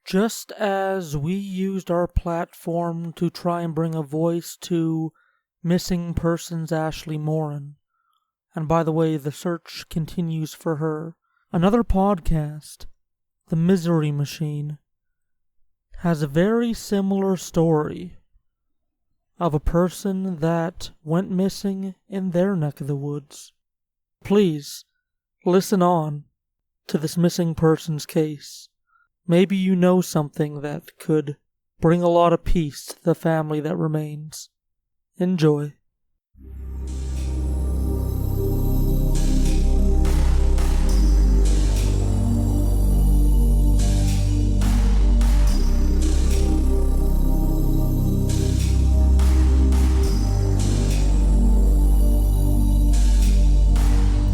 Just as we used our platform to try and bring a voice to missing persons Ashley Morin, and by the way, the search continues for her, another podcast, The Misery Machine, has a very similar story of a person that went missing in their neck of the woods. Please, listen on to this missing person's case. Maybe you know something that could bring a lot of peace to the family that remains. Enjoy.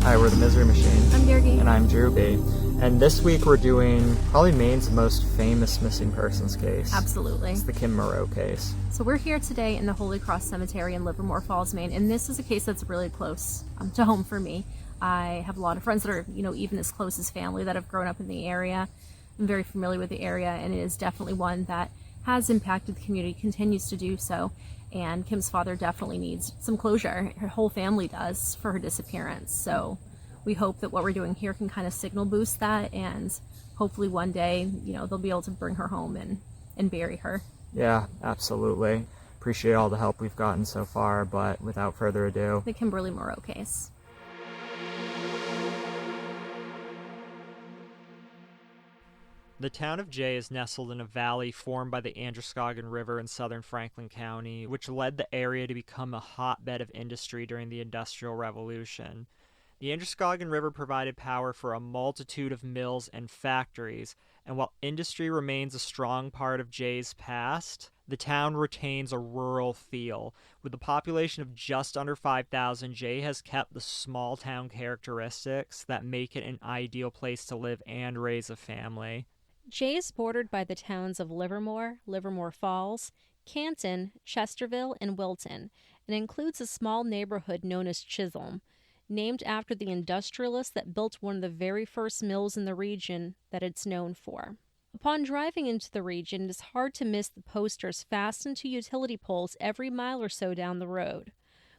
Hi, we're The Misery Machine. I'm Gergie. And I'm Drew B. And this week we're doing probably Maine's most famous missing persons case. Absolutely. It's the Kim Moreau case. So we're here today in the Holy Cross Cemetery in Livermore Falls, Maine, and this is a case that's really close to home for me. I have a lot of friends that are, even as close as family that have grown up in the area. I'm very familiar with the area, and it is definitely one that has impacted the community, continues to do so. And Kim's father definitely needs some closure. Her whole family does for her disappearance. So we hope that what we're doing here can kind of signal boost that, and hopefully one day, they'll be able to bring her home and bury her. Yeah, absolutely. Appreciate all the help we've gotten so far, but without further ado, The Kimberly Moreau case. The town of Jay is nestled in a valley formed by the Androscoggin River in southern Franklin County, which led the area to become a hotbed of industry during the Industrial Revolution. The Androscoggin River provided power for a multitude of mills and factories, and while industry remains a strong part of Jay's past, the town retains a rural feel. With a population of just under 5,000, Jay has kept the small town characteristics that make it an ideal place to live and raise a family. Jay is bordered by the towns of Livermore, Livermore Falls, Canton, Chesterville, and Wilton, and includes a small neighborhood known as Chisholm, named after the industrialist that built one of the very first mills in the region that it's known for. Upon driving into the region, it is hard to miss the posters fastened to utility poles every mile or so down the road,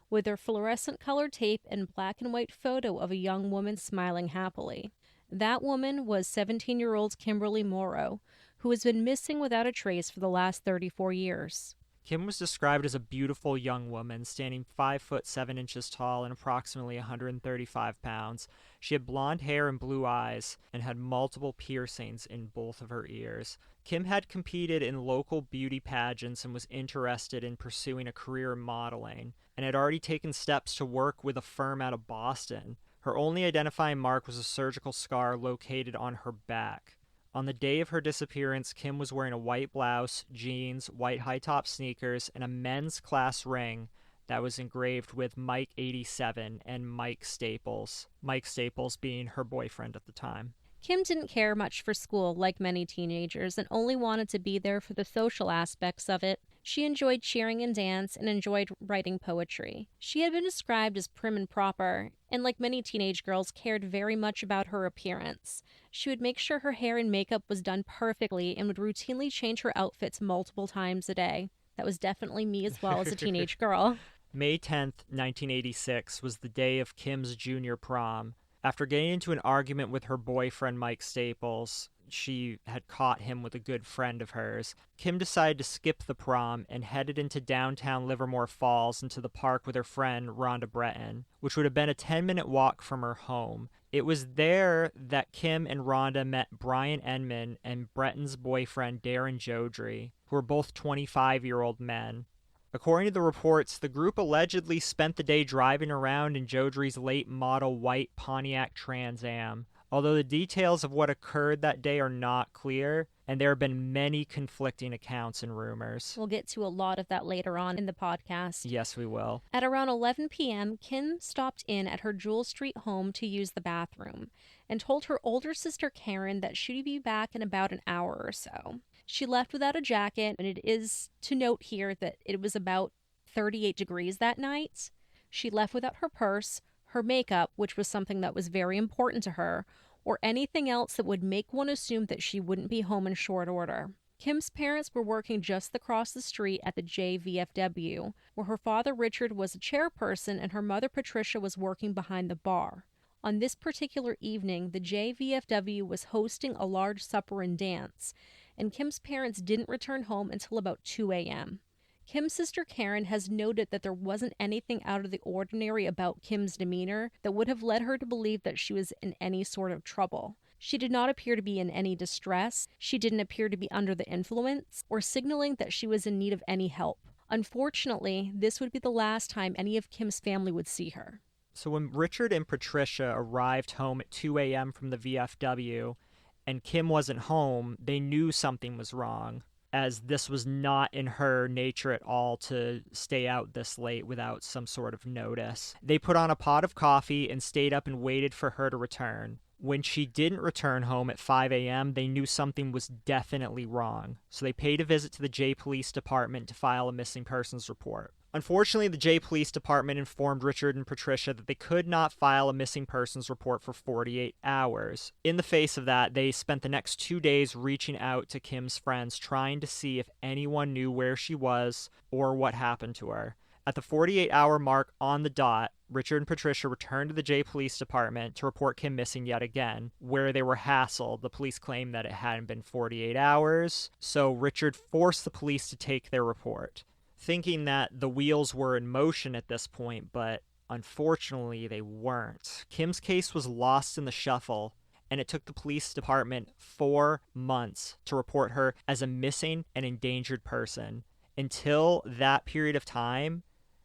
with their fluorescent colored tape and black and white photo of a young woman smiling happily. That woman was 17-year-old Kimberly Moreau, who has been missing without a trace for the last 34 years. Kim was described as a beautiful young woman, standing 5 foot 7 inches tall and approximately 135 pounds. She had blonde hair and blue eyes, and had multiple piercings in both of her ears. Kim had competed in local beauty pageants and was interested in pursuing a career in modeling, and had already taken steps to work with a firm out of Boston. Her only identifying mark was a surgical scar located on her back. On the day of her disappearance, Kim was wearing a white blouse, jeans, white high-top sneakers, and a men's class ring that was engraved with Mike 87 and Mike Staples being her boyfriend at the time. Kim didn't care much for school like many teenagers and only wanted to be there for the social aspects of it. She enjoyed cheering and dance and enjoyed writing poetry. She had been described as prim and proper, and like many teenage girls, cared very much about her appearance. She would make sure her hair and makeup was done perfectly and would routinely change her outfits multiple times a day. That was definitely me as well as a teenage girl. May 10th, 1986 was the day of Kim's junior prom. After getting into an argument with her boyfriend, Mike Staples, she had caught him with a good friend of hers, Kim decided to skip the prom and headed into downtown Livermore Falls into the park with her friend, Rhonda Breton, which would have been a 10-minute walk from her home. It was there that Kim and Rhonda met Brian Enman and Breton's boyfriend, Darren Jodry, who were both 25-year-old men. According to the reports, the group allegedly spent the day driving around in Jodry's late model white Pontiac Trans Am. Although the details of what occurred that day are not clear, and there have been many conflicting accounts and rumors. We'll get to a lot of that later on in the podcast. Yes, we will. At around 11 p.m., Kim stopped in at her Jewel Street home to use the bathroom and told her older sister Karen that she'd be back in about an hour or so. She left without a jacket, and it is to note here that it was about 38 degrees that night. She left without her purse, her makeup, which was something that was very important to her, or anything else that would make one assume that she wouldn't be home in short order. Kim's parents were working just across the street at the JVFW, where her father Richard was a chairperson and her mother Patricia was working behind the bar. On this particular evening, the JVFW was hosting a large supper and dance, and Kim's parents didn't return home until about 2 a.m. Kim's sister Karen has noted that there wasn't anything out of the ordinary about Kim's demeanor that would have led her to believe that she was in any sort of trouble. She did not appear to be in any distress, she didn't appear to be under the influence, or signaling that she was in need of any help. Unfortunately, this would be the last time any of Kim's family would see her. So when Richard and Patricia arrived home at 2 a.m. from the VFW and Kim wasn't home, they knew something was wrong, as this was not in her nature at all to stay out this late without some sort of notice. They put on a pot of coffee and stayed up and waited for her to return. When she didn't return home at 5 a.m., they knew something was definitely wrong, so they paid a visit to the J Police Department to file a missing persons report. Unfortunately, the J Police Department informed Richard and Patricia that they could not file a missing persons report for 48 hours. In the face of that, they spent the next 2 days reaching out to Kim's friends, trying to see if anyone knew where she was or what happened to her. At the 48-hour mark on the dot, Richard and Patricia returned to the J Police Department to report Kim missing yet again. Where they were hassled, the police claimed that it hadn't been 48 hours, so Richard forced the police to take their report, thinking that the wheels were in motion at this point, but unfortunately they weren't. Kim's case was lost in the shuffle, and it took the police department 4 months to report her as a missing and endangered person. Until that period of time,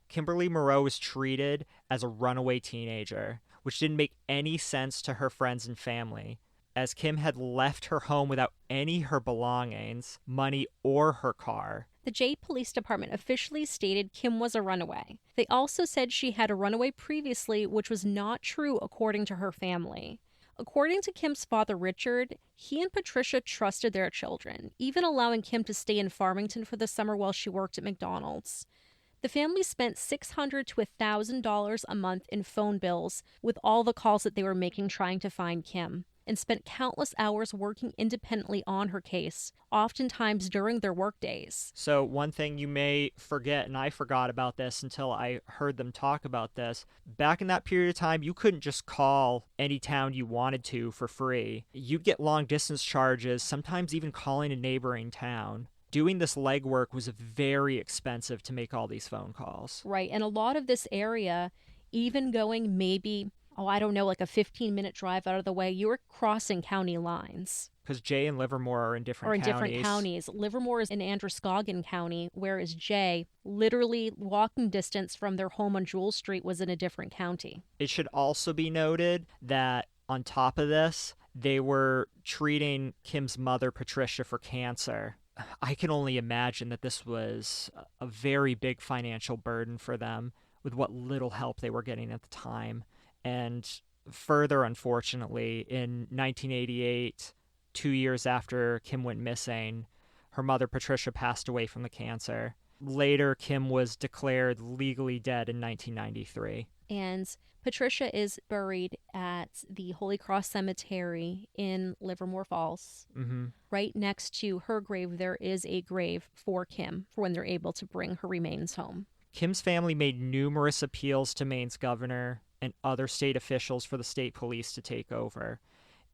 Kimberly Moreau was treated as a runaway teenager, which didn't make any sense to her friends and family, as Kim had left her home without any of her belongings, money, or her car. The J Police Department officially stated Kim was a runaway. They also said she had a runaway previously, which was not true according to her family. According to Kim's father, Richard, he and Patricia trusted their children, even allowing Kim to stay in Farmington for the summer while she worked at McDonald's. The family spent $600 to $1,000 a month in phone bills with all the calls that they were making trying to find Kim, and spent countless hours working independently on her case, oftentimes during their work days. So one thing you may forget, and I forgot about this until I heard them talk about this, back in that period of time, you couldn't just call any town you wanted to for free. You'd get long distance charges, sometimes even calling a neighboring town. Doing this legwork was very expensive to make all these phone calls. Right, and a lot of this area, even going maybe, like a 15-minute drive out of the way, you were crossing county lines. Because Jay and Livermore are in different counties. Livermore is in Androscoggin County, whereas Jay, literally walking distance from their home on Jewel Street, was in a different county. It should also be noted that on top of this, they were treating Kim's mother, Patricia, for cancer. I can only imagine that this was a very big financial burden for them with what little help they were getting at the time. And further, unfortunately, in 1988, 2 years after Kim went missing, her mother, Patricia, passed away from the cancer. Later, Kim was declared legally dead in 1993. And Patricia is buried at the Holy Cross Cemetery in Livermore Falls. Mm-hmm. Right next to her grave, there is a grave for Kim for when they're able to bring her remains home. Kim's family made numerous appeals to Maine's governor and other state officials for the state police to take over.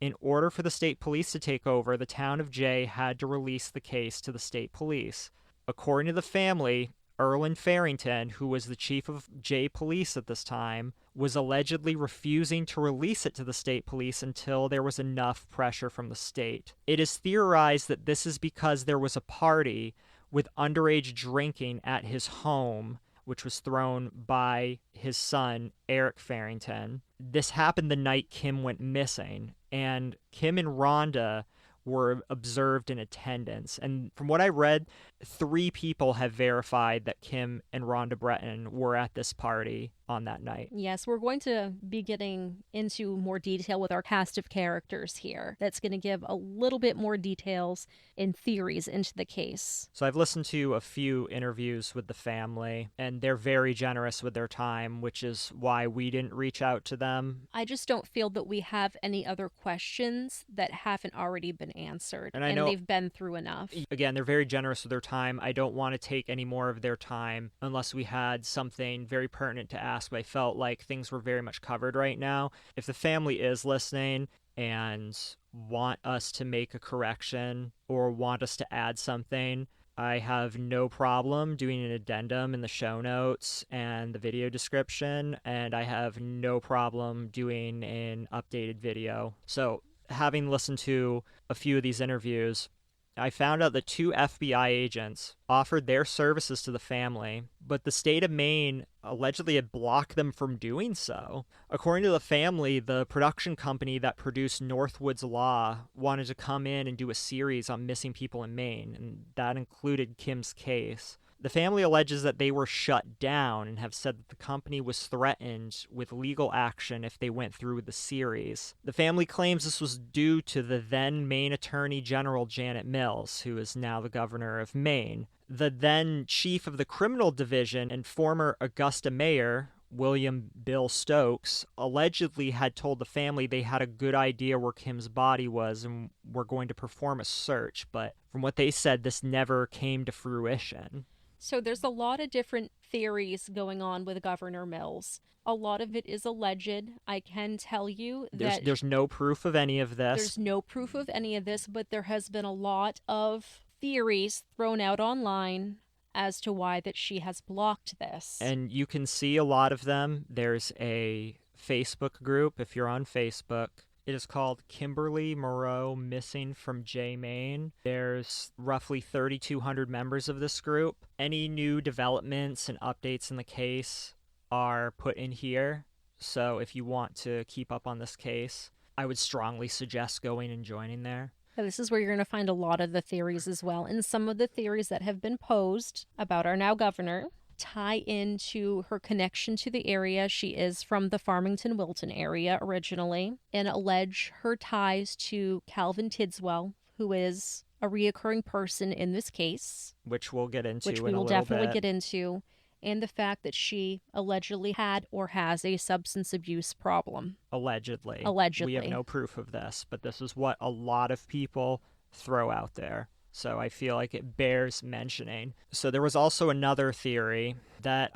In order for the state police to take over, the town of Jay had to release the case to the state police. According to the family, Erland Farrington, who was the chief of Jay Police at this time, was allegedly refusing to release it to the state police until there was enough pressure from the state. It is theorized that this is because there was a party with underage drinking at his home, which was thrown by his son, Eric Farrington. This happened the night Kim went missing, and Kim and Rhonda were observed in attendance. And from what I read, 3 people have verified that Kim and Rhonda Breton were at this party. on that night. Yes, we're going to be getting into more detail with our cast of characters here. That's going to give a little bit more details and theories into the case. So I've listened to a few interviews with the family, and they're very generous with their time, which is why we didn't reach out to them. I just don't feel that we have any other questions that haven't already been answered, And I know, they've been through enough. Again, they're very generous with their time. I don't want to take any more of their time unless we had something very pertinent to ask, but I felt like things were very much covered right now. If the family is listening and want us to make a correction or want us to add something, I have no problem doing an addendum in the show notes and the video description, and I have no problem doing an updated video. So, having listened to a few of these interviews, I found out that 2 FBI agents offered their services to the family, but the state of Maine allegedly had blocked them from doing so. According to the family, the production company that produced Northwood's Law wanted to come in and do a series on missing people in Maine, and that included Kim's case. The family alleges that they were shut down and have said that the company was threatened with legal action if they went through with the series. The family claims this was due to the then Maine Attorney General Janet Mills, who is now the governor of Maine. The then chief of the criminal division and former Augusta mayor, William Bill Stokes, allegedly had told the family they had a good idea where Kim's body was and were going to perform a search, but from what they said, this never came to fruition. So there's a lot of different theories going on with Governor Mills. A lot of it is alleged. I can tell you that there's no proof of any of this. There's no proof of any of this, but there has been a lot of theories thrown out online as to why that she has blocked this. And you can see a lot of them. There's a Facebook group, if you're on Facebook. It is called Kimberly, Moreau, Missing from J, Maine. There's roughly 3,200 members of this group. Any new developments and updates in the case are put in here. So if you want to keep up on this case, I would strongly suggest going and joining there. This is where you're going to find a lot of the theories as well. And some of the theories that have been posed about our now governor tie into her connection to the area. She is from the Farmington-Wilton area originally, and allege her ties to Calvin Tidswell, who is a reoccurring person in this case. Which we'll get into which we will definitely get into. And the fact that she allegedly had or has a substance abuse problem. Allegedly. Allegedly. We have no proof of this, but this is what a lot of people throw out there. So I feel like it bears mentioning. So there was also another theory that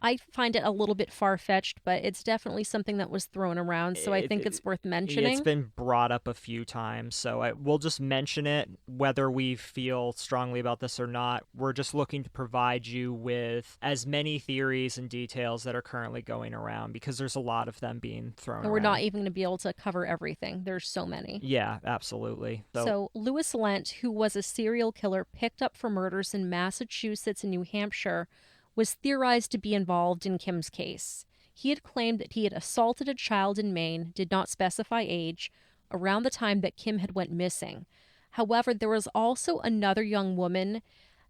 I find it a little bit far-fetched, but it's definitely something that was thrown around, so I think it's worth mentioning. It's been brought up a few times, so we'll just mention it, whether we feel strongly about this or not. We're just looking to provide you with as many theories and details that are currently going around, because there's a lot of them being thrown And we're around. not even going to be able to cover everything. There's so many. Yeah, absolutely. So Louis Lent, who was a serial killer picked up for murders in Massachusetts and New Hampshire, was theorized to be involved in Kim's case. He had claimed that he had assaulted a child in Maine, did not specify age, around the time that Kim had went missing. However, there was also another young woman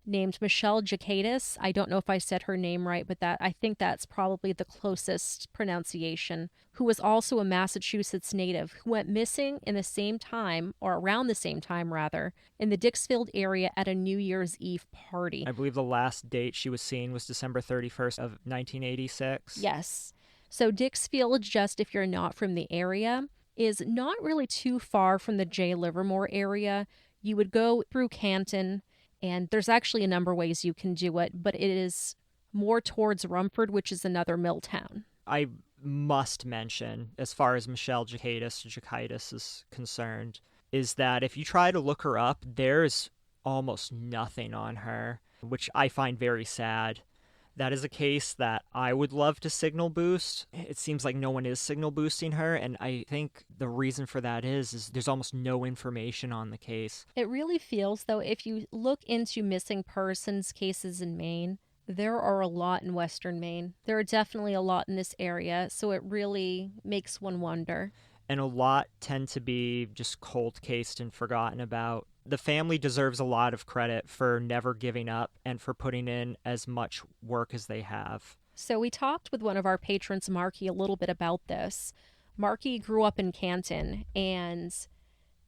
named Michelle Jacadis. I don't know if I said her name right, but I think that's probably the closest pronunciation, who was also a Massachusetts native, who went missing in the same time, or around the same time rather, in the Dixfield area at a New Year's Eve party. I believe the last date she was seen was December 31st of 1986. Yes. So Dixfield, just if you're not from the area, is not really too far from the J. Livermore area. You would go through Canton, and there's actually a number of ways you can do it, but it is more towards Rumford, which is another mill town. I must mention, as far as Michelle Jacadis is concerned, is that if you try to look her up, there's almost nothing on her, which I find very sad. That is a case that I would love to signal boost. It seems like no one is signal boosting her, and I think the reason for that is there's almost no information on the case. It really feels, though, if you look into missing persons cases in Maine, there are a lot in Western Maine. There are definitely a lot in this area, so it really makes one wonder. And a lot tend to be just cold cased and forgotten about. The family deserves a lot of credit for never giving up and for putting in as much work as they have. So we talked with one of our patrons, Marky, a little bit about this. Marky grew up in Canton, and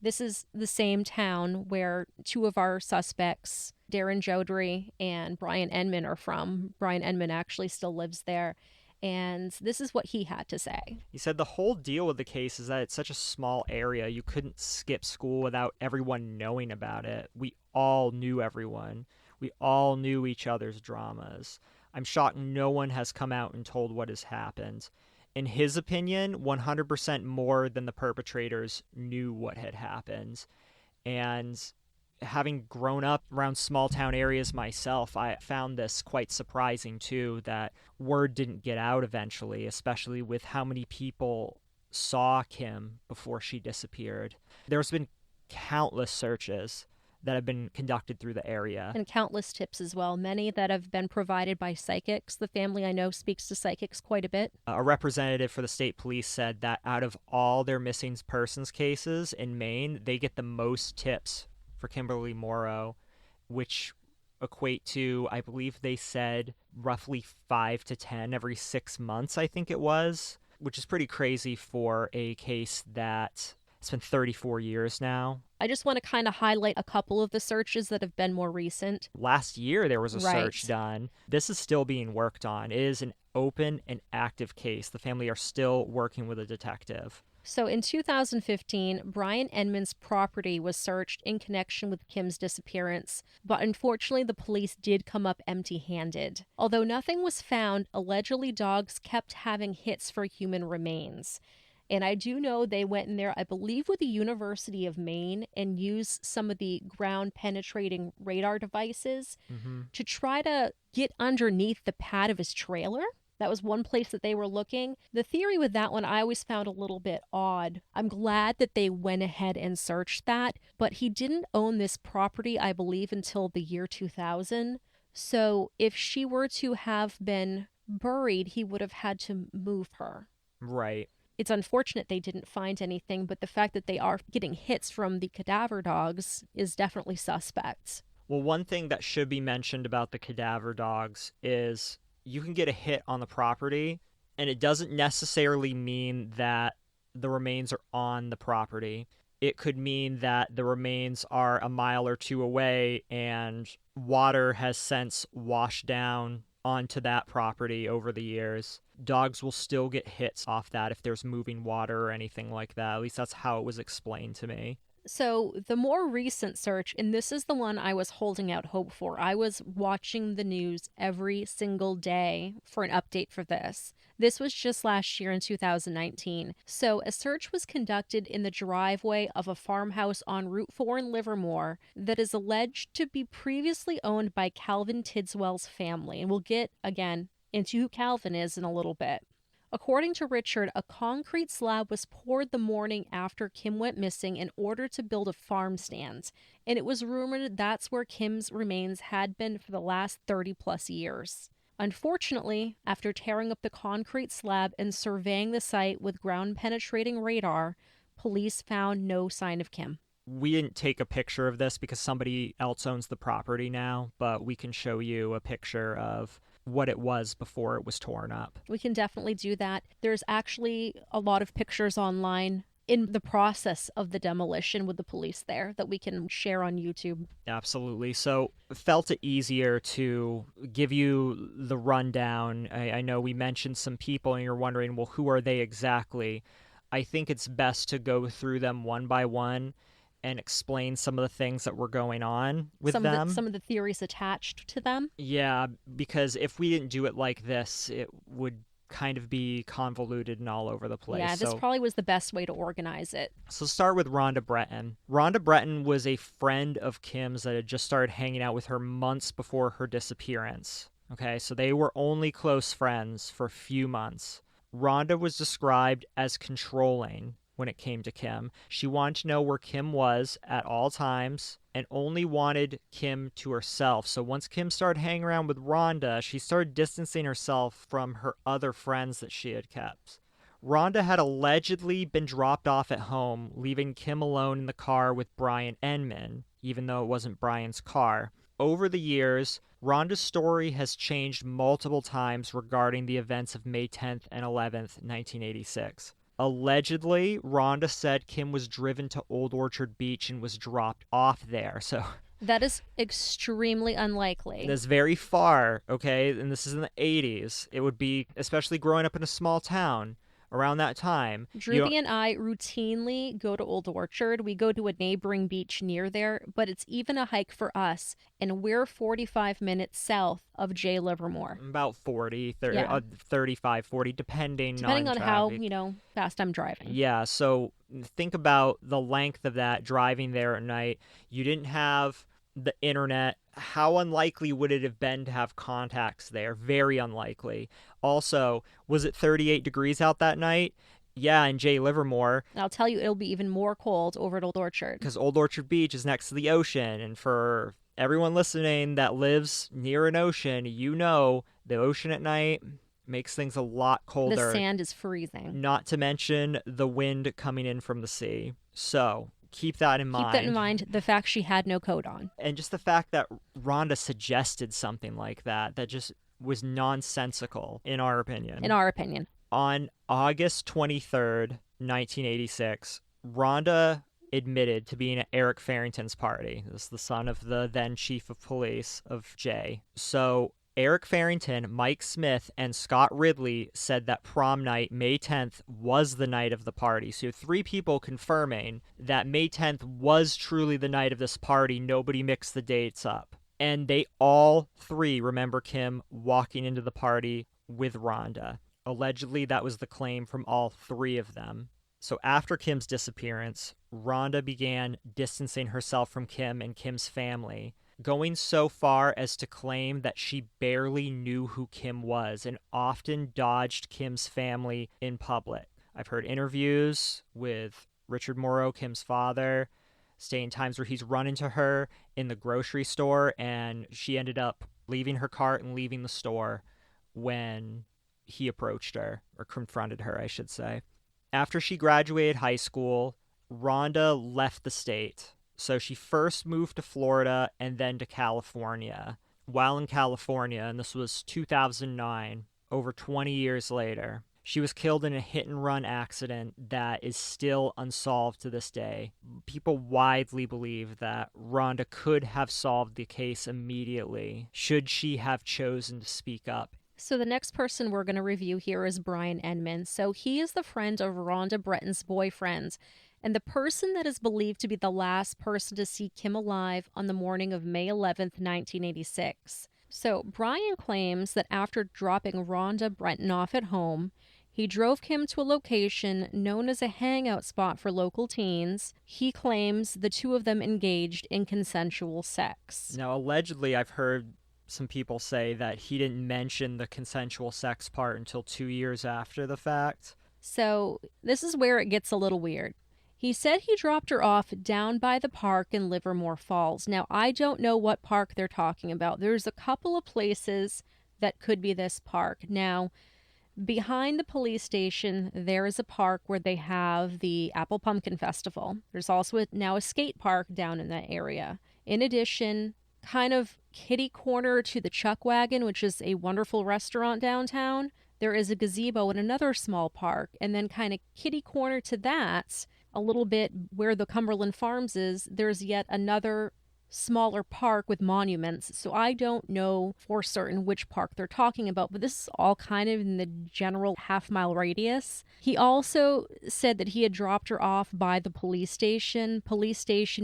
this is the same town where two of our suspects, Darren Jodry and Brian Enman, are from. Brian Enman actually still lives there. And this is what he had to say. He said the whole deal with the case is that it's such a small area, you couldn't skip school without everyone knowing about it. We all knew everyone. We all knew each other's dramas. I'm shocked no one has come out and told what has happened. In his opinion, 100% more than the perpetrators knew what had happened. And having grown up around small town areas myself, I found this quite surprising too, that word didn't get out eventually, especially with how many people saw Kim before she disappeared. There's been countless searches that have been conducted through the area. And countless tips as well, many that have been provided by psychics. The family I know speaks to psychics quite a bit. A representative for the state police said that out of all their missing persons cases in Maine, they get the most tips for Kimberly Moreau, which equate to, I believe they said, roughly 5 to 10 every 6 months, I think it was, which is pretty crazy for a case that it's been 34 years now. I just want to kind of highlight a couple of the searches that have been more recent. Last year there was a Right. search done. This is still being worked on. It is an open and active case. The family are still working with a detective. So in 2015, Brian Enman's property was searched in connection with Kim's disappearance, but unfortunately the police did come up empty-handed. Although nothing was found, allegedly dogs kept having hits for human remains. And I do know they went in there, I believe, with the University of Maine and used some of the ground-penetrating radar devices to try to get underneath the pad of his trailer. That was one place that they were looking. The theory with that one I always found a little bit odd. I'm glad that they went ahead and searched that, but he didn't own this property, I believe, until the year 2000. So if she were to have been buried, he would have had to move her. Right. It's unfortunate they didn't find anything, but the fact that they are getting hits from the cadaver dogs is definitely suspect. Well, one thing that should be mentioned about the cadaver dogs is you can get a hit on the property, and it doesn't necessarily mean that the remains are on the property. It could mean that the remains are a mile or two away, and water has since washed down onto that property over the years. Dogs will still get hits off that if there's moving water or anything like that. At least that's how it was explained to me. So the more recent search, and this is the one I was holding out hope for. I was watching the news every single day for an update for this. This was just last year in 2019. So a search was conducted in the driveway of a farmhouse on Route 4 in Livermore that is alleged to be previously owned by Calvin Tidswell's family. And we'll get, again, into who Calvin is in a little bit. According to Richard, a concrete slab was poured the morning after Kim went missing in order to build a farm stand, and it was rumored that's where Kim's remains had been for the last 30 plus years. Unfortunately, after tearing up the concrete slab and surveying the site with ground-penetrating radar, police found no sign of Kim. We didn't take a picture of this because somebody else owns the property now, but we can show you a picture of what it was before it was torn up. We can definitely do that. There's actually a lot of pictures online in the process of the demolition with the police there that we can share on YouTube. Absolutely. So felt it easier to give you the rundown. I know we mentioned some people and you're wondering, well, who are they exactly? I think it's best to go through them one by one and explain some of the things that were going on with them. Some of the theories attached to them. Yeah, because if we didn't do it like this, it would kind of be convoluted and all over the place. Yeah, this probably was the best way to organize it. So start with Rhonda Breton. Rhonda Breton was a friend of Kim's that had just started hanging out with her months before her disappearance. Okay, so they were only close friends for a few months. Rhonda was described as controlling when it came to Kim. She wanted to know where Kim was at all times and only wanted Kim to herself. So once Kim started hanging around with Rhonda, she started distancing herself from her other friends that she had kept. Rhonda had allegedly been dropped off at home, leaving Kim alone in the car with Brian Enman, even though it wasn't Brian's car. Over the years, Rhonda's story has changed multiple times regarding the events of May 10th and 11th, 1986. Allegedly, Rhonda said Kim was driven to Old Orchard Beach and was dropped off there. So That is extremely unlikely. that's very far, okay? And this is in the 80s. It would be, especially growing up in a small town around that time. Druby and I routinely go to Old Orchard. We go to a neighboring beach near there, but it's even a hike for us, and we're 45 minutes south of J. Livermore. About 40, 30, Yeah. 35, 40, depending on how, traffic. fast I'm driving. Yeah, so think about the length of that driving there at night. You didn't have the internet. How unlikely would it have been to have contacts there? Very unlikely. Also, was it 38 degrees out that night? Yeah, in J. Livermore, And I'll tell you, it'll be even more cold over at Old Orchard. because Old Orchard Beach is next to the ocean. And for everyone listening that lives near an ocean, you know the ocean at night makes things a lot colder. The sand is freezing. Not to mention the wind coming in from the sea. So keep that in mind. Keep that in mind, the fact she had no coat on. And just the fact that Rhonda suggested something like that just was nonsensical, in our opinion. In our opinion. On August 23rd, 1986, Rhonda admitted to being at Eric Farrington's party. This is the son of the then chief of police of Jay. So Eric Farrington, Mike Smith, and Scott Ridley said that prom night, May 10th, was the night of the party. So 3 people confirming that May 10th was truly the night of this party. Nobody mixed the dates up. And they all 3 remember Kim walking into the party with Rhonda. Allegedly, that was the claim from all 3 of them. So after Kim's disappearance, Rhonda began distancing herself from Kim and Kim's family, going so far as to claim that she barely knew who Kim was and often dodged Kim's family in public. I've heard interviews with Richard Moreau, Kim's father, stating times where he's run into her in the grocery store and she ended up leaving her cart and leaving the store when he approached her, or confronted her, I should say. After she graduated high school, Rhonda left the state. So she first moved to Florida and then to California. While in California, and this was 2009, over 20 years later, she was killed in a hit-and-run accident that is still unsolved to this day. People widely believe that Rhonda could have solved the case immediately should she have chosen to speak up. So the next person we're going to review here is Brian Enman. So he is the friend of Rhonda Breton's boyfriend, and the person that is believed to be the last person to see Kim alive on the morning of May 11th, 1986. So Brian claims that after dropping Rhonda Breton off at home, he drove Kim to a location known as a hangout spot for local teens. He claims the 2 of them engaged in consensual sex. Now, allegedly, I've heard some people say that he didn't mention the consensual sex part until 2 years after the fact. So this is where it gets a little weird. He said he dropped her off down by the park in Livermore Falls. Now, I don't know what park they're talking about. There's a couple of places that could be this park. Now, behind the police station, there is a park where they have the Apple Pumpkin Festival. There's also now a skate park down in that area. In addition, kind of kitty corner to the Chuck Wagon, which is a wonderful restaurant downtown, there is a gazebo in another small park. And then kind of kitty corner to that, a little bit where the Cumberland Farms is, there's yet another smaller park with monuments. So I don't know for certain which park they're talking about, but this is all kind of in the general half-mile radius. He also said that he had dropped her off by the police station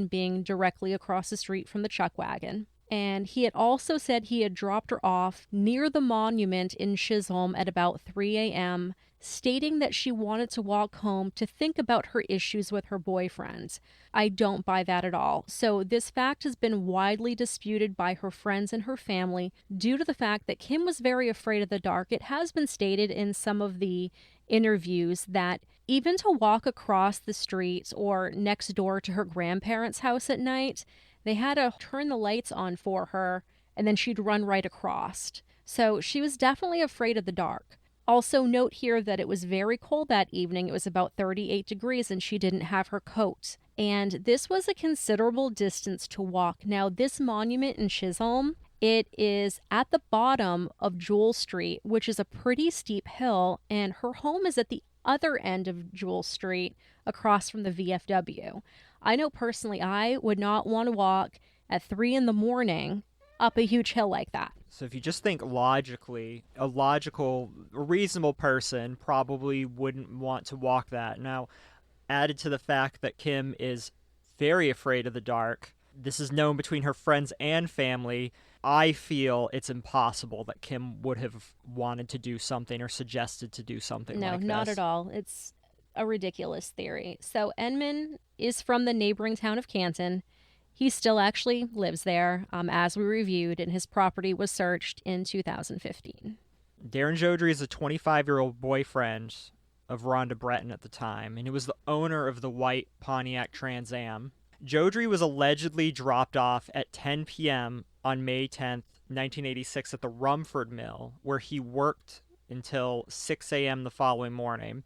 being directly across the street from the Chuck Wagon. And he had also said he had dropped her off near the monument in Chisholm at about 3 a.m., stating that she wanted to walk home to think about her issues with her boyfriend. I don't buy that at all. So this fact has been widely disputed by her friends and her family due to the fact that Kim was very afraid of the dark. It has been stated in some of the interviews that even to walk across the street or next door to her grandparents' house at night, they had to turn the lights on for her and then she'd run right across. So she was definitely afraid of the dark. Also note here that it was very cold that evening. It was about 38 degrees and she didn't have her coat. and this was a considerable distance to walk. Now, this monument in Chisholm, it is at the bottom of Jewel Street, which is a pretty steep hill, and her home is at the other end of Jewel Street across from the VFW. I know personally I would not want to walk at 3 in the morning up a huge hill like that. So if you just think logically, a reasonable person probably wouldn't want to walk that. Now, added to the fact that Kim is very afraid of the dark, this is known between her friends and family, I feel it's impossible that Kim would have wanted to do something or suggested to do something like this. No, not at all. It's a ridiculous theory. So Enman is from the neighboring town of Canton. He still actually lives there, as we reviewed, and his property was searched in 2015. Darren Jodrey is a 25-year-old boyfriend of Rhonda Breton at the time, and he was the owner of the white Pontiac Trans Am. Jodrey was allegedly dropped off at 10 p.m. on May 10th, 1986 at the Rumford Mill, where he worked until 6 a.m. the following morning.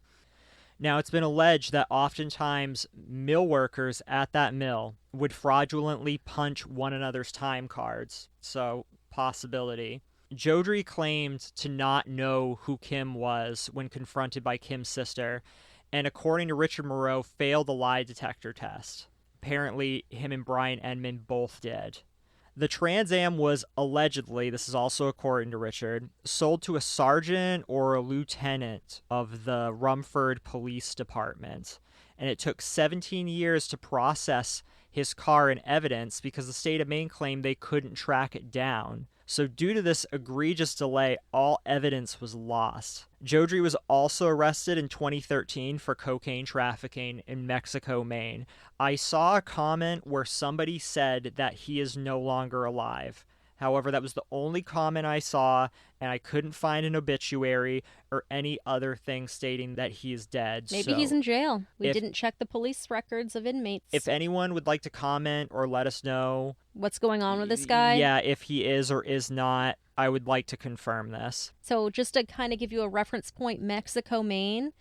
Now, it's been alleged that oftentimes mill workers at that mill would fraudulently punch one another's time cards, so possibility. Jodrey claimed to not know who Kim was when confronted by Kim's sister, and according to Richard Moreau, failed the lie detector test. Apparently, him and Brian Enman both did. The Trans Am was allegedly, this is also according to Richard, sold to a sergeant or a lieutenant of the Rumford Police Department, and it took 17 years to process his car and evidence because the state of Maine claimed they couldn't track it down. So due to this egregious delay, all evidence was lost. Jodrey was also arrested in 2013 for cocaine trafficking in Mexico, Maine. I saw a comment where somebody said that he is no longer alive. However, that was the only comment I saw, and I couldn't find an obituary or any other thing stating that he is dead. Maybe he's in jail. We didn't check the police records of inmates. If anyone would like to comment or let us know what's going on with this guy, yeah, if he is or is not, I would like to confirm this. So just to kind of give you a reference point, Mexico, Maine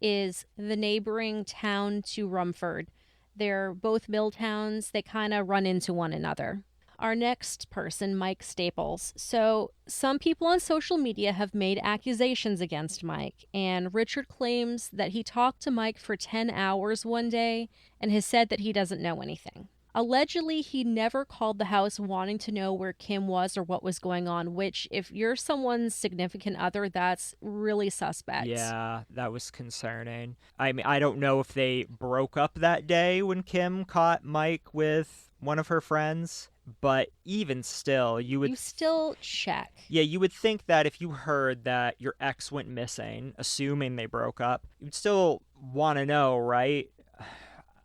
is the neighboring town to Rumford. They're both mill towns. They kind of run into one another. Our next person, Mike Staples. So some people on social media have made accusations against Mike, and Richard claims that he talked to Mike for 10 hours one day and has said that he doesn't know anything. Allegedly, he never called the house wanting to know where Kim was or what was going on, which, if you're someone's significant other, that's really suspect. Yeah, that was concerning. I mean, I don't know if they broke up that day when Kim caught Mike with one of her friends, but even still, you still check. Yeah, you would think that if you heard that your ex went missing, assuming they broke up, you'd still want to know, right?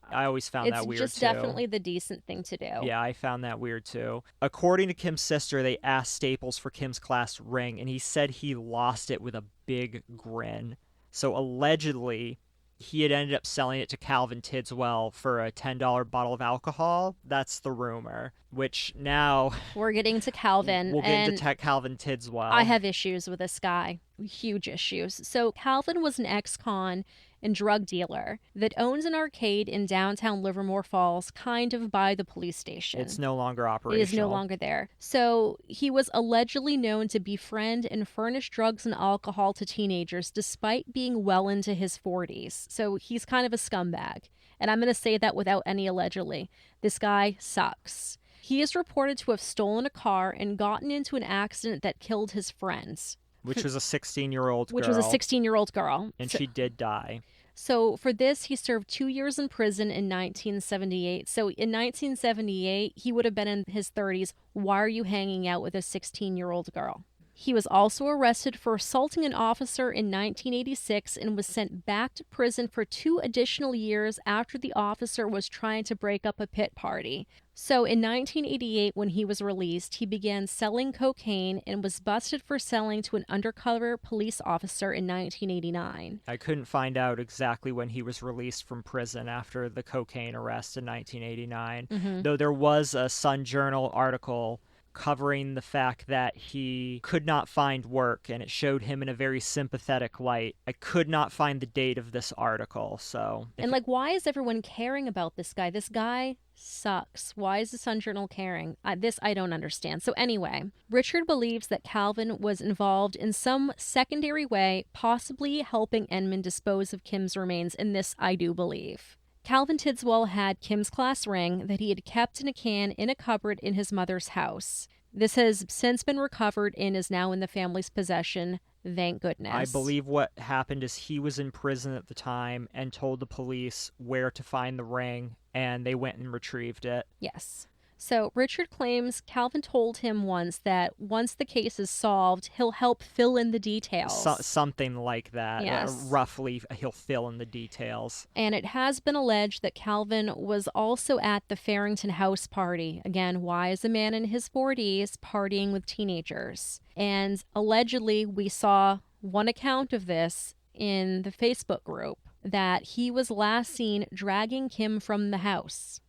I always found that weird, too. It's just definitely the decent thing to do. Yeah, I found that weird, too. According to Kim's sister, they asked Staples for Kim's class ring, and he said he lost it with a big grin. So allegedly, he had ended up selling it to Calvin Tidswell for a $10 bottle of alcohol. That's the rumor, which now... We're getting to Calvin. We'll get into Calvin Tidswell. I have issues with this guy. Huge issues. So Calvin was an ex-con and drug dealer that owns an arcade in downtown Livermore Falls, kind of by the police station. It's no longer operational. It is no longer there. So he was allegedly known to befriend and furnish drugs and alcohol to teenagers despite being well into his 40s. So he's kind of a scumbag. And I'm going to say that without any allegedly. This guy sucks. He is reported to have stolen a car and gotten into an accident that killed his friends. Which was a 16-year-old girl. Which was a 16-year-old girl. And she did die. So for this, he served 2 years in prison in 1978. So in 1978, he would have been in his 30s. Why are you hanging out with a 16-year-old girl? He was also arrested for assaulting an officer in 1986 and was sent back to prison for 2 additional years after the officer was trying to break up a pit party. So in 1988, when he was released, he began selling cocaine and was busted for selling to an undercover police officer in 1989. I couldn't find out exactly when he was released from prison after the cocaine arrest in 1989, though there was a Sun Journal article covering the fact that he could not find work, and it showed him in a very sympathetic light. I could not find the date of this article, so... And, like, why is everyone caring about this guy? This guy sucks. Why is the Sun Journal caring? This I don't understand. So anyway, Richard believes that Calvin was involved in some secondary way, possibly helping Enman dispose of Kim's remains, and this I do believe. Calvin Tidswell had Kim's class ring that he had kept in a can in a cupboard in his mother's house. This has since been recovered and is now in the family's possession. Thank goodness. I believe what happened is he was in prison at the time and told the police where to find the ring, and they went and retrieved it. Yes. So Richard claims Calvin told him once that once the case is solved, he'll help fill in the details. Something like that. Yes. Roughly, he'll fill in the details. And it has been alleged that Calvin was also at the Farrington house party. Again, why is a man in his 40s partying with teenagers? And allegedly, we saw one account of this in the Facebook group, that he was last seen dragging Kim from the house.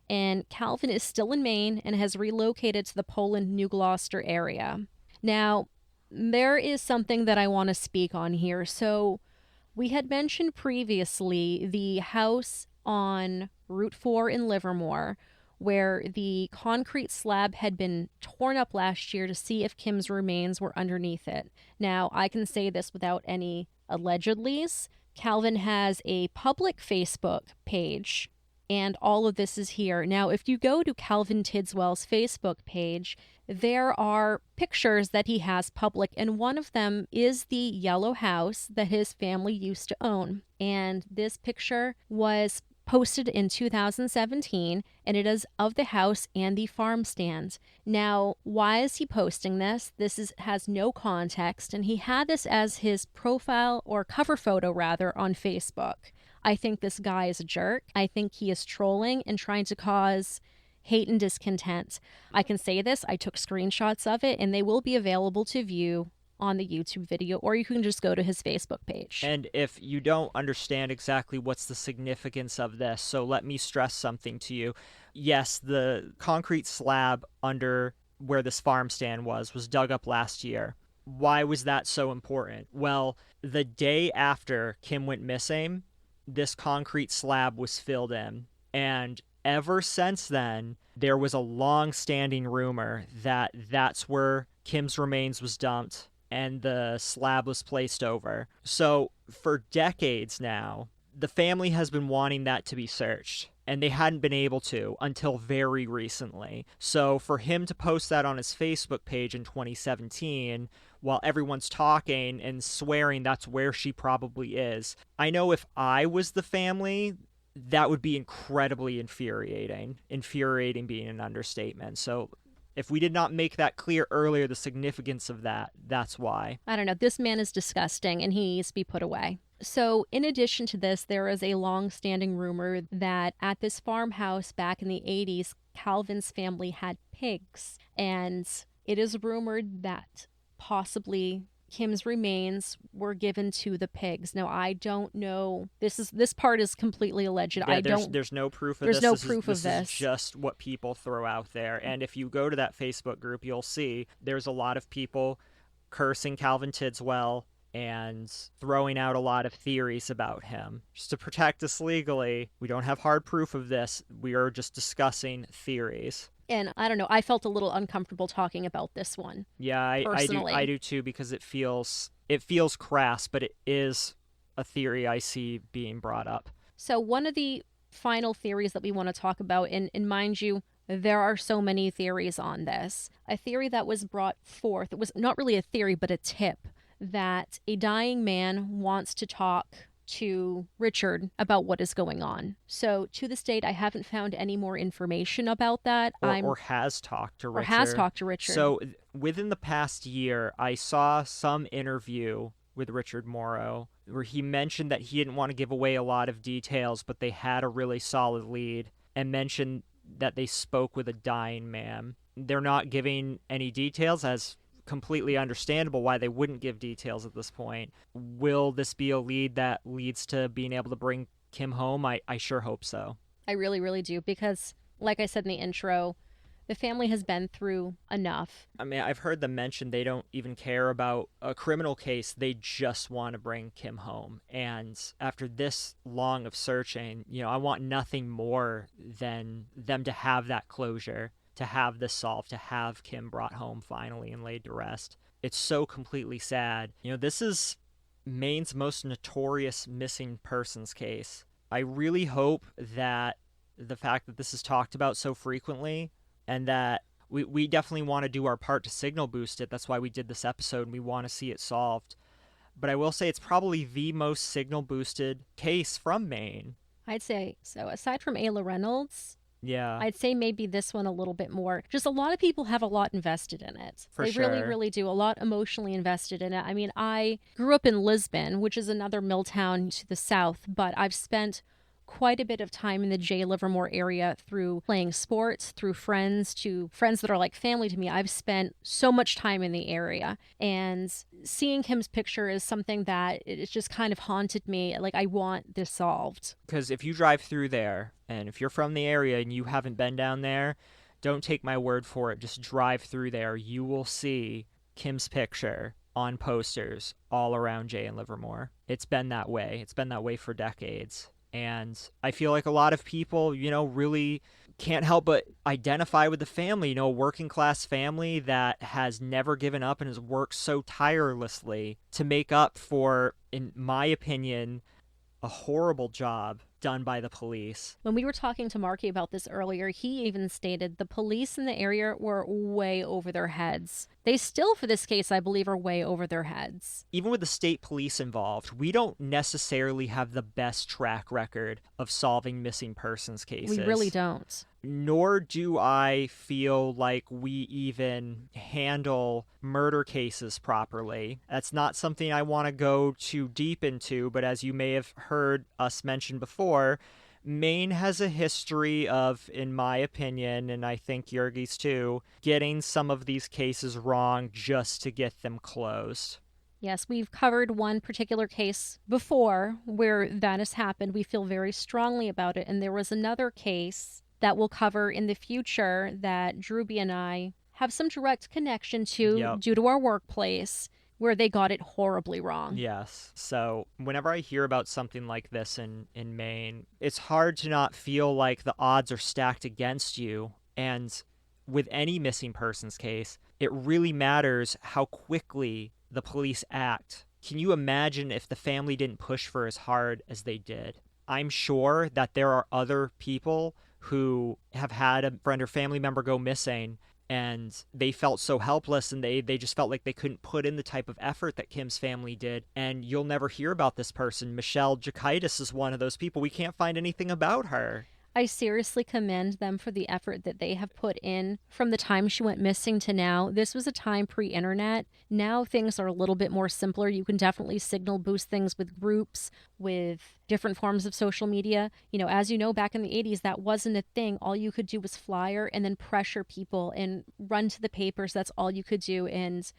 And Calvin is still in Maine and has relocated to the Poland New Gloucester area. Now, there is something that I want to speak on here. So, we had mentioned previously the house on Route 4 in Livermore, where the concrete slab had been torn up last year to see if Kim's remains were underneath it. Now, I can say this without any allegedlys. Calvin has a public Facebook page, and all of this is here. Now, if you go to Calvin Tidswell's Facebook page, there are pictures that he has public, and one of them is the yellow house that his family used to own. And this picture was posted in 2017, and it is of the house and the farm stand. Now, why is he posting this? Has no context, and he had this as his profile or cover photo, rather, on Facebook. I think this guy is a jerk. I think he is trolling and trying to cause hate and discontent. I can say this, I took screenshots of it, and they will be available to view on the YouTube video, or you can just go to his Facebook page. And if you don't understand exactly what's the significance of this, so let me stress something to you. Yes, the concrete slab under where this farm stand was dug up last year. Why was that so important? Well, the day after Kim went missing, this concrete slab was filled in, and ever since then, there was a long-standing rumor that that's where Kim's remains was dumped and the slab was placed over. So for decades now, the family has been wanting that to be searched, and they hadn't been able to until very recently. So for him to post that on his Facebook page in 2017, while everyone's talking and swearing that's where she probably is, I know if I was the family, that would be incredibly infuriating. Infuriating being an understatement. So if we did not make that clear earlier, the significance of that, that's why. I don't know. This man is disgusting, and he needs to be put away. So in addition to this, there is a long-standing rumor that at this farmhouse back in the 80s, Calvin's family had pigs. And it is rumored that possibly Kim's remains were given to the pigs. Now, I don't know. This part is completely alleged. Yeah, there's no proof of this. There's no proof of this. This is just what people throw out there. And if you go to that Facebook group, you'll see there's a lot of people cursing Calvin Tidswell and throwing out a lot of theories about him. Just to protect us legally, we don't have hard proof of this. We are just discussing theories. And I don't know, I felt a little uncomfortable talking about this one. Yeah, I do too, because it feels crass, but it is a theory I see being brought up. So one of the final theories that we want to talk about, and mind you, there are so many theories on this. A theory that was brought forth, it was not really a theory, but a tip, that a dying man wants to talk to Richard about what is going on. So to this date, I haven't found any more information about that. Or has talked to Richard. So within the past year, I saw some interview with Richard Moreau where he mentioned that he didn't want to give away a lot of details, but they had a really solid lead, and mentioned that they spoke with a dying man. They're not giving any details, as completely understandable why they wouldn't give details at this point. Will this be a lead that leads to being able to bring Kim home? I sure hope so. I really, really do, because like I said in the intro, The family has been through enough. I mean, I've heard them mention they don't even care about a criminal case. They just want to bring Kim home. And after this long of searching, I want nothing more than them to have that closure, to have this solved, to have Kim brought home finally and laid to rest. It's so completely sad. This is Maine's most notorious missing persons case. I really hope that the fact that this is talked about so frequently, and that we definitely want to do our part to signal boost it. That's why we did this episode, and we want to see it solved. But I will say it's probably the most signal boosted case from Maine. I'd say so. Aside from Ayla Reynolds, yeah, I'd say maybe this one a little bit more. Just a lot of people have a lot invested in it. They really, really do. A lot emotionally invested in it. I mean, I grew up in Lisbon, which is another mill town to the south, but I've spent quite a bit of time in the J. Livermore area through playing sports, through friends, to friends that are like family to me. I've spent so much time in the area, and seeing Kim's picture is something that it's just kind of haunted me. Like, I want this solved. Because if you drive through there, and if you're from the area and you haven't been down there, don't take my word for it. Just drive through there. You will see Kim's picture on posters all around J and Livermore. It's been that way. It's been that way for decades. And I feel like a lot of people, really can't help but identify with the family, a working class family that has never given up and has worked so tirelessly to make up for, in my opinion, a horrible job done by the police. When we were talking to Marky about this earlier, he even stated the police in the area were way over their heads. They still, for this case, I believe, are way over their heads. Even with the state police involved, we don't necessarily have the best track record of solving missing persons cases. We really don't. Nor do I feel like we even handle murder cases properly. That's not something I want to go too deep into, but as you may have heard us mention before, Maine has a history of, in my opinion, and I think Jurgi's too, getting some of these cases wrong just to get them closed. Yes, we've covered one particular case before where that has happened. We feel very strongly about it. And there was another case that we'll cover in the future that Drewby and I have some direct connection to due to our workplace, where they got it horribly wrong. Yes. So whenever I hear about something like this in Maine, it's hard to not feel like the odds are stacked against you. And with any missing persons case, it really matters how quickly the police act. Can you imagine if the family didn't push for as hard as they did? I'm sure that there are other people who have had a friend or family member go missing, and they felt so helpless, and they just felt like they couldn't put in the type of effort that Kim's family did. And you'll never hear about this person. Michelle Jakaitis is one of those people. We can't find anything about her. I seriously commend them for the effort that they have put in from the time she went missing to now. This was a time pre-internet. Now things are a little bit more simpler. You can definitely signal boost things with groups, with different forms of social media. As you know, back in the 80s, that wasn't a thing. All you could do was flyer and then pressure people and run to the papers. That's all you could do. And,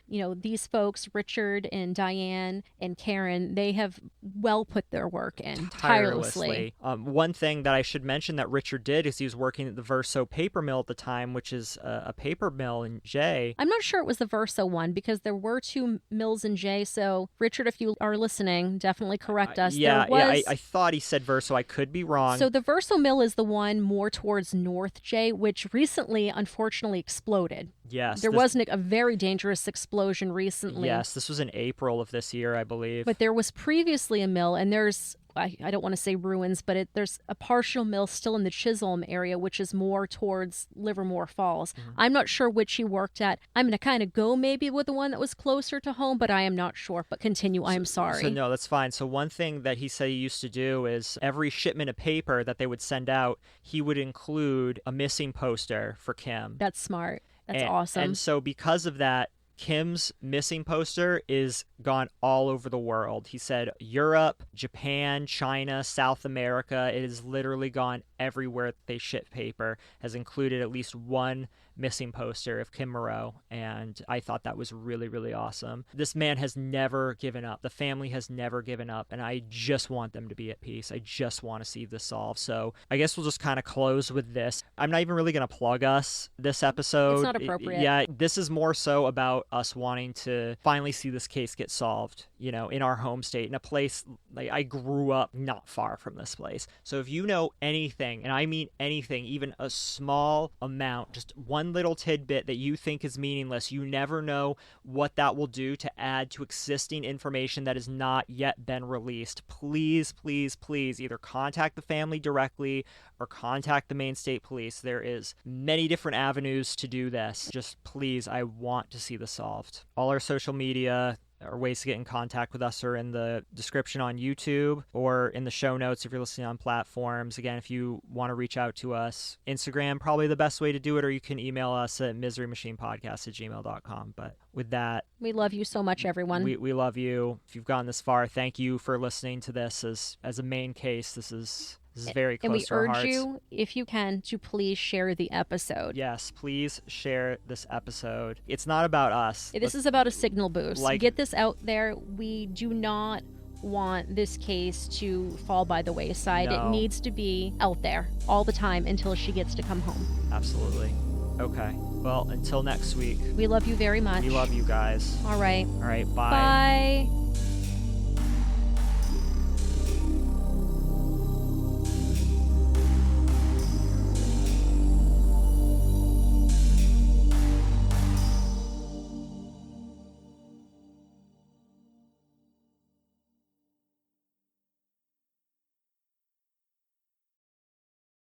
these folks, Richard and Diane and Karen, they have well put their work in tirelessly. One thing that I should mention that Richard did is he was working at the Verso paper mill at the time, which is a paper mill in Jay. I'm not sure it was the Verso one because there were two mills in Jay. So, Richard, if you are listening, definitely correct us. I thought he said Verso. I could be wrong. So the Verso mill is the one more towards North Jay, which recently, unfortunately, exploded. Yes. There was a very dangerous explosion recently. Yes, this was in April of this year, I believe. But there was previously a mill, and there's, I don't want to say ruins, but there's a partial mill still in the Chisholm area, which is more towards Livermore Falls. Mm-hmm. I'm not sure which he worked at. I'm going to kind of go maybe with the one that was closer to home, but I am not sure. But continue. I'm sorry. So no, that's fine. So one thing that he said he used to do is every shipment of paper that they would send out, he would include a missing poster for Kim. That's smart. That's awesome. And so because of that, Kim's missing poster is gone all over the world. He said Europe, Japan, China, South America. It has literally gone everywhere they ship paper, has included at least one missing poster of Kim Moreau, and I thought that was really, really awesome. This man has never given up. The family has never given up, and I just want them to be at peace. I just want to see this solved. So I guess we'll just kind of close with this. I'm not even really going to plug us this episode. It's not appropriate. Yeah, this is more so about us wanting to finally see this case get solved, you know, in our home state, in a place like I grew up not far from this place. So if you know anything, and I mean anything, even a small amount, just one little tidbit that you think is meaningless, you never know what that will do to add to existing information that has not yet been released. Please, please, please either contact the family directly or contact the Maine State Police. There is many different avenues to do this. Just please, I want to see this solved. All our social media or ways to get in contact with us are in the description on YouTube or in the show notes if you're listening on platforms. Again, if you want to reach out to us, Instagram probably the best way to do it, or you can email us at miserymachinepodcast@gmail.com. But with that, We love you so much, everyone. we love you. If you've gotten this far, thank you for listening to this as a main case. This is very and we close to our urge hearts. you, if you can, to please share the episode. Yes, please share this episode. It's not about us. This is about a signal boost. Like- Get this out there. We do not want this case to fall by the wayside. No. It needs to be out there all the time until she gets to come home. Absolutely. Okay. Well, until next week. We love you very much. We love you guys. All right. All right. Bye. Bye.